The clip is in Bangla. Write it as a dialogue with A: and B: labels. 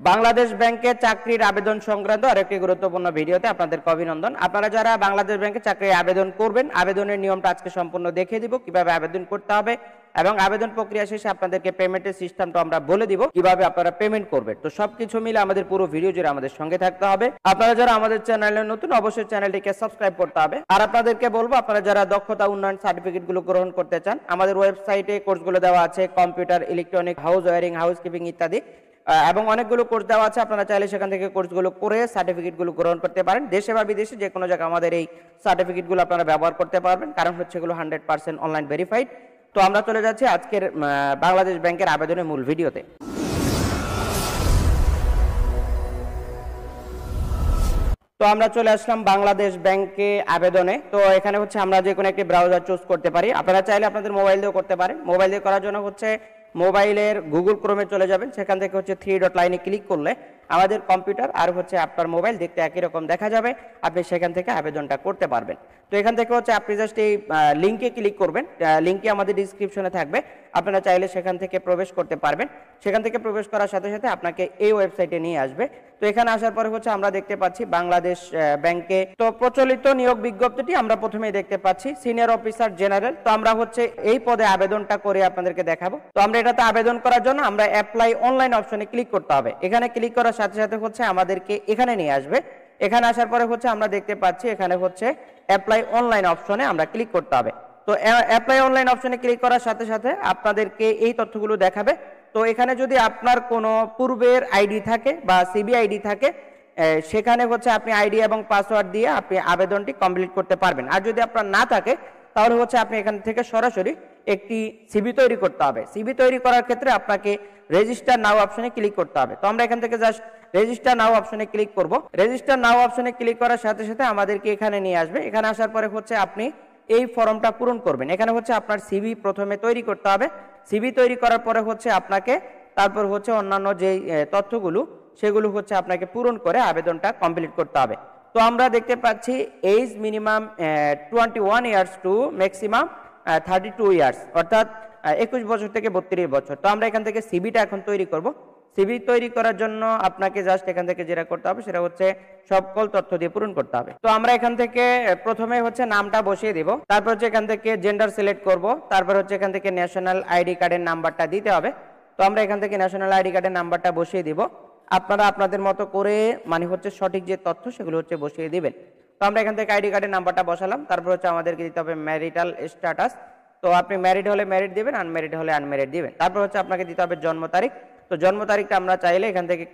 A: বাংলাদেশ ব্যাংকে চাকরির আবেদন সংক্রান্ত আরেকটি গুরুত্বপূর্ণ ভিডিওতে আপনাদেরকে অভিনন্দন। আপনারা যারা বাংলাদেশ ব্যাংকে চাকরির আবেদন করবেন, আবেদনের নিয়মটা আজকে সম্পূর্ণ দেখিয়ে দিব, কিভাবে আবেদন করতে হবে এবং আবেদন প্রক্রিয়া শেষে আপনাদেরকে পেমেন্টের সিস্টেমটা আমরা বলে দিব, কিভাবে আপনারা পেমেন্ট করবেন। তো সবকিছু মিলে আমাদের পুরো ভিডিও জুড়ে আমাদের সঙ্গে থাকতে হবে। আপনারা যারা আমাদের চ্যানেলে নতুন, অবশ্যই চ্যানেলটিকে সাবস্ক্রাইব করতে হবে। আর আপনাদেরকে বলবো, আপনারা যারা দক্ষতা উন্নয়ন সার্টিফিকেটগুলো গ্রহণ করতে চান, আমাদের ওয়েবসাইটে কোর্সগুলো দেওয়া আছে, computer, electronic, house wiring, housekeeping ইত্যাদি, এবং অনেকগুলো কোর্স দেওয়া আছে। আপনারা চাইলে সেখান থেকে কোর্সগুলো করে সার্টিফিকেটগুলো গ্রহণ করতে পারেন। দেশে বা বিদেশে যে কোনো জায়গায় আমাদের এই সার্টিফিকেটগুলো আপনারা ব্যবহার করতে পারবেন, কারণ হচ্ছে এগুলো 100% অনলাইন ভেরিফাইড। তো আমরা চলে যাচ্ছি আজকের বাংলাদেশ ব্যাংকের আবেদনের মূল ভিডিওতে। তো আমরা চলে আসলাম বাংলাদেশ ব্যাংকে আবেদনে। তো এখানে হচ্ছে আমরা যে কোনো একটি ব্রাউজার চুজ করতে পারি। আপনারা চাইলে আপনাদের মোবাইল দিয়েও করতে পারেন। মোবাইল দিয়ে করার জন্য হচ্ছে মোবাইলের গুগল ক্রোমে চলে যাবেন, সেখান থেকে হচ্ছে 3 ডট লাইনে ক্লিক করলে আমাদের কম্পিউটার আর হচ্ছে আপনার মোবাইল দেখতে একই রকম দেখা যাবে। আপনি সেখান থেকে আবেদনটা করতে পারবেন। তো এখান থেকে হচ্ছে আপনি জাস্ট এই লিঙ্কে ক্লিক করবেন, লিঙ্কটি আমাদের ডিসক্রিপশনে থাকবে। আপনারা চাইলে সেখান থেকে প্রবেশ করতে পারবেন। সেখান থেকে প্রবেশ করার সাথে সাথে আপনাকে এই ওয়েবসাইটে নিয়ে আসবে। তো এখানে আসার পরে হচ্ছে আমরা দেখতে পাচ্ছি বাংলাদেশ ব্যাংকে তো প্রচলিত নিয়োগ বিজ্ঞপ্তিটি আমরা প্রথমেই দেখতে পাচ্ছি, সিনিয়র অফিসার জেনারেল। তো আমরা হচ্ছে এই পদে আবেদনটা করে আপনাদেরকে দেখাবো। তো আমরা এটাতে আবেদন করার জন্য আমরা অ্যাপ্লাই অনলাইন অপশনে ক্লিক করতে হবে। এখানে ক্লিক করার সাথে সাথে হচ্ছে আমাদেরকে এখানে নিয়ে আসবে। এখানে আসার পরে হচ্ছে আমরা দেখতে পাচ্ছি এখানে হচ্ছে অ্যাপ্লাই অনলাইন অপশনে আমরা ক্লিক করতে হবে। তো অ্যাপ্লাই অনলাইন অপশনে ক্লিক করার সাথে সাথে আপনাদেরকে এই তথ্যগুলো দেখাবে। তো এখানে যদি আপনার কোনো পূর্বের আইডি থাকে বা সিবি আইডি থাকে, সেখানে হচ্ছে আপনি আইডি এবং পাসওয়ার্ড দিয়ে আপনি আবেদনটি কমপ্লিট করতে পারবেন। আর যদি আপনার না থাকে তাহলে হচ্ছে আপনি এখান থেকে সরাসরি একটি সিবি তৈরি করতে হবে। সিবি তৈরি করার ক্ষেত্রে আপনাকে রেজিস্টার নাও অপশনে ক্লিক করতে হবে। তো আমরা এখান থেকে জাস্ট রেজিস্টার নাও অপশনে ক্লিক করব। রেজিস্টার নাও অপশনে ক্লিক করার সাথে সাথে আমাদেরকে এখানে নিয়ে আসবে। এখানে আসার পরে হচ্ছে আপনি এই ফর্মটা পূরণ করবেন। এখানে হচ্ছে আপনার সিভি প্রথমে তৈরি করতে হবে। সিভি তৈরি করার পরে হচ্ছে আপনাকে তারপর হচ্ছে অন্যান্য যে তথ্যগুলো সেগুলো হচ্ছে আপনাকে পূরণ করে আবেদনটা কমপ্লিট করতে হবে। তো আমরা দেখতে পাচ্ছি age minimum 21 years to maximum 32 years, অর্থাৎ 21 বছর থেকে 32 বছর। তো আমরা এখান থেকে সিভিটা এখন তৈরি করব। সিভি তৈরি করার জন্য আপনাকে জাস্ট এখান থেকে যেটা করতে হবে সেটা হচ্ছে সকল তথ্য দিয়ে পূরণ করতে হবে। তো আমরা এখান থেকে প্রথমে হচ্ছে নামটা বসিয়ে দিব, তারপর হচ্ছে এখান থেকে জেন্ডার সিলেক্ট করব, তারপর হচ্ছে এখান থেকে ন্যাশনাল আইডি কার্ডের নাম্বারটা দিতে হবে। তো আমরা এখান থেকে ন্যাশনাল আইডি কার্ডের নাম্বারটা বসিয়ে দিব। আপনারা আপনাদের মতো করে মানে হচ্ছে সঠিক যে তথ্য সেগুলো হচ্ছে বসিয়ে দিবেন। তো আমরা এখান থেকে আইডি কার্ডের নাম্বারটা বসালাম। তারপর হচ্ছে আমাদেরকে দিতে হবে ম্যারিটাল স্ট্যাটাস। তো আপনি ম্যারিড হলে ম্যারিড দিবেন, আনম্যারিড হলে আনম্যারিড দিবেন। তারপর হচ্ছে আপনাকে দিতে হবে জন্ম তারিখ। তো জন্ম তারিখটা আমরা চাইলে এখান থেকে